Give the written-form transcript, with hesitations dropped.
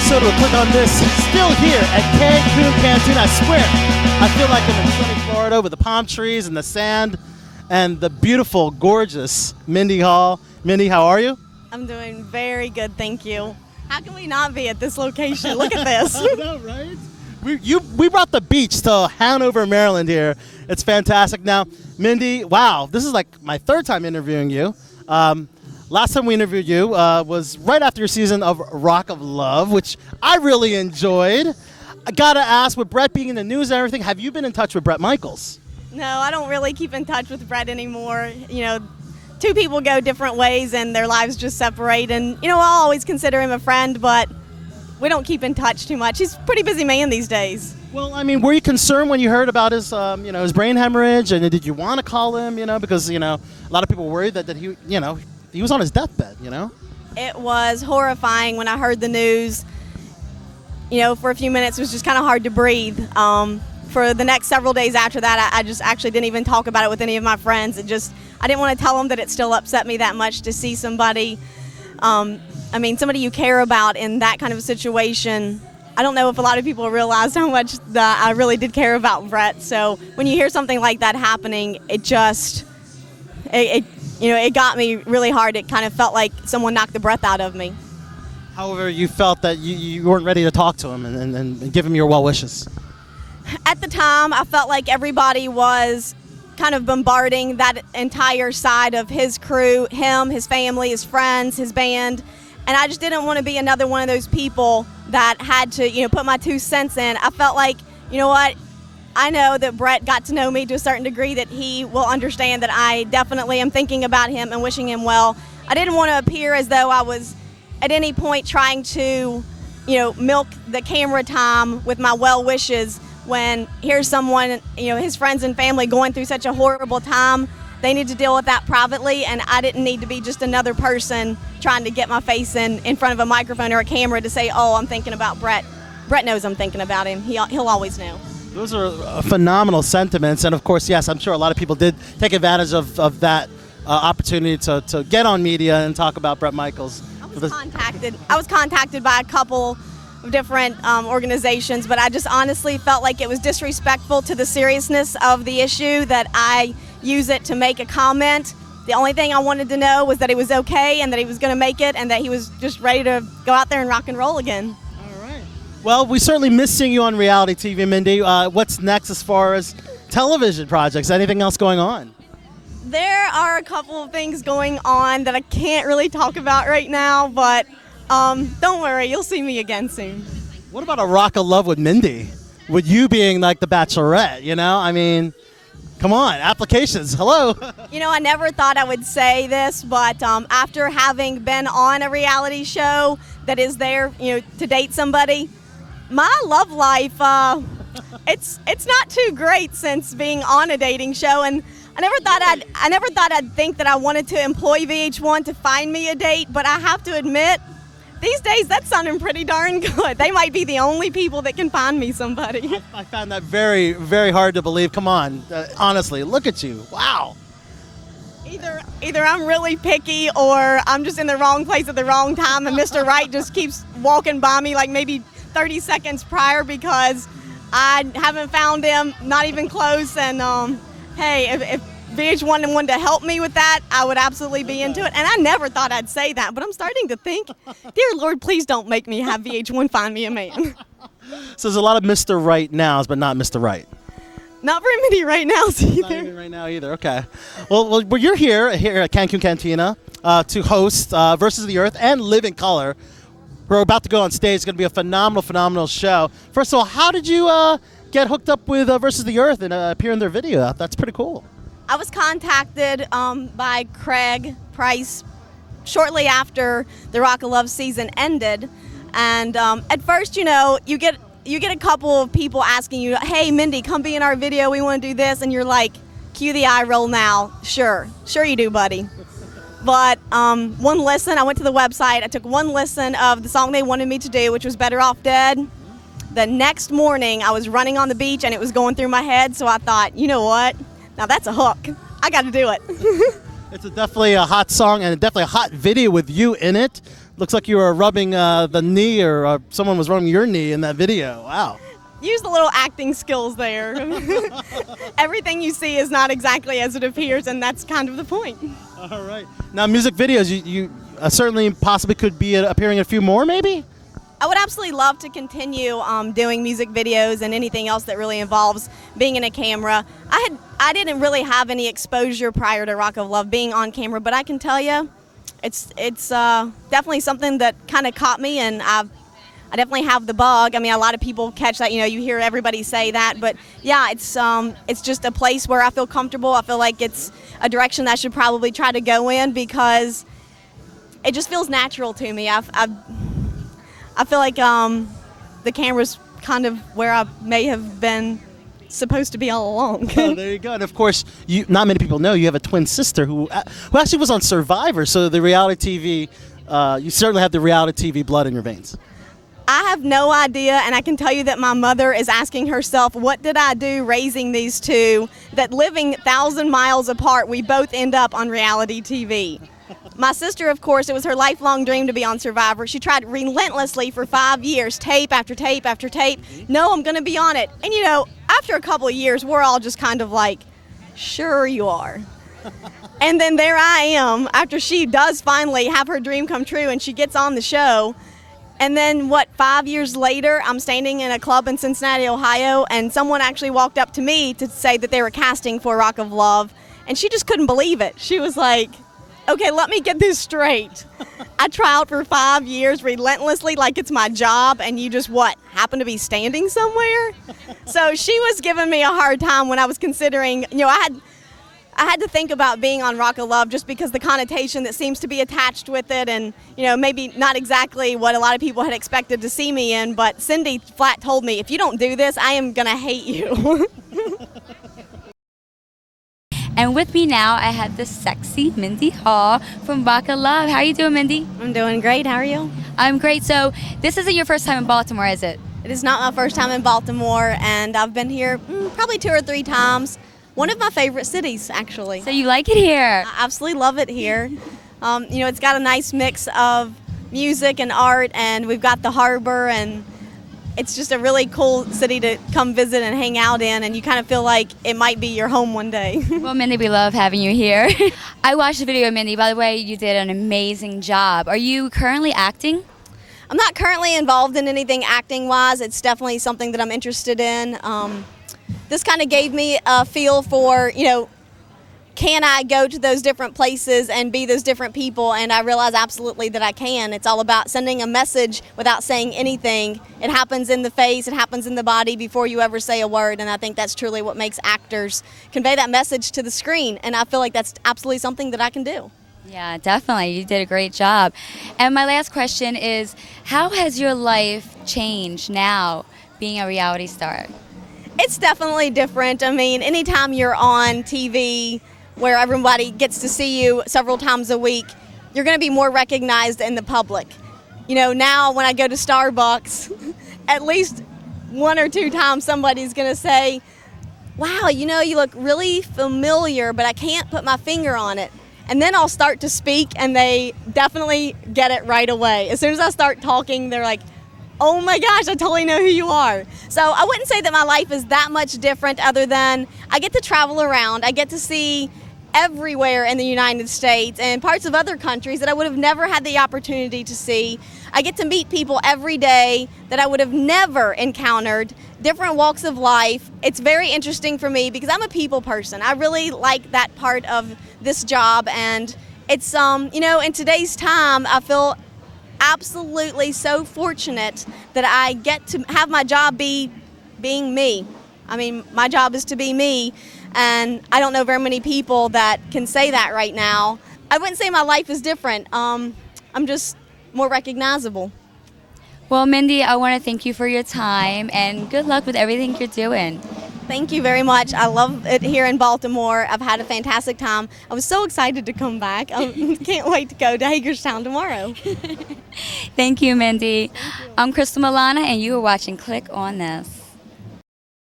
episode of Click on This, still here at Cancun Cantina. I swear, I feel like I'm in sunny Florida with the palm trees and the sand and the beautiful, gorgeous Mindy Hall. Mindy, how are you? I'm doing very good, thank you. How can we not be at this location? Look at this. I know, right? We brought the beach to Hanover, Maryland here. It's fantastic. Now, Mindy, wow, this is like my third time interviewing you. Last time we interviewed you was right after your season of Rock of Love, which I really enjoyed. I gotta ask, with Brett being in the news and everything, have you been in touch with Bret Michaels? No, I don't really keep in touch with Brett anymore. You know, two people go different ways and their lives just separate. And, you know, I'll always consider him a friend, but we don't keep in touch too much. He's a pretty busy man these days. Well, I mean, were you concerned when you heard about his, his brain hemorrhage? And did you want to call him, because, a lot of people worried that he, he was on his deathbed, It was horrifying when I heard the news. For a few minutes, it was just kind of hard to breathe. For the next several days after that, I just actually didn't even talk about it with any of my friends. I didn't want to tell them that it still upset me that much to see somebody, somebody you care about in that kind of a situation. I don't know if a lot of people realized how much that I really did care about Brett. So when you hear something like that happening, it got me really hard. It kind of felt like someone knocked the breath out of me. However, you felt that you weren't ready to talk to him and give him your well wishes. At the time, I felt like everybody was kind of bombarding that entire side of his crew, him, his family, his friends, his band. And I just didn't want to be another one of those people that had to, put my 2 cents in. I felt like, you know what? I know that Brett got to know me to a certain degree, that he will understand that I definitely am thinking about him and wishing him well. I didn't want to appear as though I was at any point trying to, milk the camera time with my well wishes when here's someone, his friends and family going through such a horrible time. They need to deal with that privately, and I didn't need to be just another person trying to get my face in front of a microphone or a camera to say, oh, I'm thinking about Brett. Brett knows I'm thinking about him. He'll always know. Those are phenomenal sentiments, and of course, yes, I'm sure a lot of people did take advantage of that opportunity to get on media and talk about Bret Michaels. I was contacted by a couple of different organizations, but I just honestly felt like it was disrespectful to the seriousness of the issue that I use it to make a comment. The only thing I wanted to know was that he was okay and that he was going to make it and that he was just ready to go out there and rock and roll again. Well, we certainly miss seeing you on reality TV, Mindy. What's next as far as television projects? Anything else going on? There are a couple of things going on that I can't really talk about right now, but don't worry, you'll see me again soon. What about a Rock of Love with Mindy? With you being like the Bachelorette, come on, applications, hello. I never thought I would say this, but after having been on a reality show that is there, to date somebody, my love life, it's not too great since being on a dating show, and I never thought I'd think that I wanted to employ VH1 to find me a date, but I have to admit, these days that's sounding pretty darn good. They might be the only people that can find me somebody. I found that very, very hard to believe. Come on, honestly, look at you. Wow. Either I'm really picky or I'm just in the wrong place at the wrong time, and Mr. Right just keeps walking by me like maybe 30 seconds prior because I haven't found him, not even close. And hey, if VH1 wanted to help me with that, I would absolutely be into it. And I never thought I'd say that, but I'm starting to think, dear Lord, please don't make me have VH1 find me a man. So there's a lot of Mr. Right nows, but not Mr. Right. Not very many right now either. Not even right now either. Okay. Well, you're here at Cancun Cantina to host Versus the Earth and Live in Color. We're about to go on stage. It's going to be a phenomenal show. First of all, how did you get hooked up with Versus the Earth and appear in their video? That's pretty cool. I was contacted by Craig Price shortly after the Rock of Love season ended, and at first, you get a couple of people asking you, "Hey, Mindy, come be in our video. We want to do this," and you're like, "Cue the eye roll now." Sure you do, buddy. But one listen, I went to the website. I took one listen of the song they wanted me to do, which was "Better Off Dead." The next morning, I was running on the beach, and it was going through my head. So I thought, you know what? Now that's a hook. I got to do it. It's definitely a hot song and definitely a hot video with you in it. Looks like you were rubbing the knee, or someone was rubbing your knee in that video. Wow. Use the little acting skills there. Everything you see is not exactly as it appears, and that's kind of the point. All right. Now, music videos, you certainly possibly could be appearing in a few more, maybe? I would absolutely love to continue doing music videos and anything else that really involves being in a camera. I didn't really have any exposure prior to Rock of Love being on camera, but I can tell you, it's definitely something that kind of caught me, and I definitely have the bug. I mean, a lot of people catch that, you hear everybody say that, but yeah, it's just a place where I feel comfortable. I feel like it's a direction that I should probably try to go in because it just feels natural to me. I feel like the camera's kind of where I may have been supposed to be all along. Oh, there you go. And of course, not many people know you have a twin sister who actually was on Survivor. So the reality TV, you certainly have the reality TV blood in your veins. I have no idea, and I can tell you that my mother is asking herself, what did I do raising these two, that living 1,000 miles apart, we both end up on reality TV. My sister, of course, it was her lifelong dream to be on Survivor. She tried relentlessly for 5 years, tape after tape after tape. No, I'm going to be on it. And after a couple of years, we're all just kind of like, sure you are. And then there I am, after she does finally have her dream come true and she gets on the show. And then 5 years later, I'm standing in a club in Cincinnati, Ohio, and someone actually walked up to me to say that they were casting for Rock of Love, and she just couldn't believe it. She was like, okay, let me get this straight. I try out for 5 years relentlessly like it's my job, and you just happen to be standing somewhere? So she was giving me a hard time when I was considering, I had to think about being on Rock of Love just because the connotation that seems to be attached with it, and maybe not exactly what a lot of people had expected to see me in, but Cindy flat told me, if you don't do this, I am going to hate you. And with me now, I have the sexy Mindy Hall from Rock of Love. How are you doing, Mindy? I'm doing great. How are you? I'm great. So this isn't your first time in Baltimore, is it? It is not my first time in Baltimore, and I've been here probably 2 or 3 times. One of my favorite cities, actually. So you like it here? I absolutely love it here. It's got a nice mix of music and art, and we've got the harbor, and it's just a really cool city to come visit and hang out in, and you kind of feel like it might be your home one day. Well, Mindy, we love having you here. I watched the video, Mindy. By the way, you did an amazing job. Are you currently acting? I'm not currently involved in anything acting-wise. It's definitely something that I'm interested in. This kind of gave me a feel for, can I go to those different places and be those different people? And I realize absolutely that I can. It's all about sending a message without saying anything. It happens in the face, it happens in the body before you ever say a word. And I think that's truly what makes actors convey that message to the screen. And I feel like that's absolutely something that I can do. Yeah, definitely. You did a great job. And my last question is, how has your life changed now being a reality star? It's definitely different. I mean, anytime you're on TV where everybody gets to see you several times a week, you're going to be more recognized in the public. Now when I go to Starbucks, at least 1 or 2 times somebody's going to say, wow, you look really familiar, but I can't put my finger on it. And then I'll start to speak, and they definitely get it right away. As soon as I start talking, they're like, oh my gosh, I totally know who you are. So I wouldn't say that my life is that much different, other than I get to travel around. I get to see everywhere in the United States and parts of other countries that I would have never had the opportunity to see. I get to meet people every day that I would have never encountered, different walks of life. It's very interesting for me because I'm a people person. I really like that part of this job, and it's in today's time, I feel absolutely so fortunate that I get to have my job being me. I mean, my job is to be me, and I don't know very many people that can say that right now. I wouldn't say my life is different. I'm just more recognizable. Well, Mindy, I want to thank you for your time, and good luck with everything you're doing. Thank you very much. I love it here in Baltimore. I've had a fantastic time. I was so excited to come back. I can't wait to go to Hagerstown tomorrow. Thank you, Mindy. I'm Crystal Milana, and you are watching Click on This.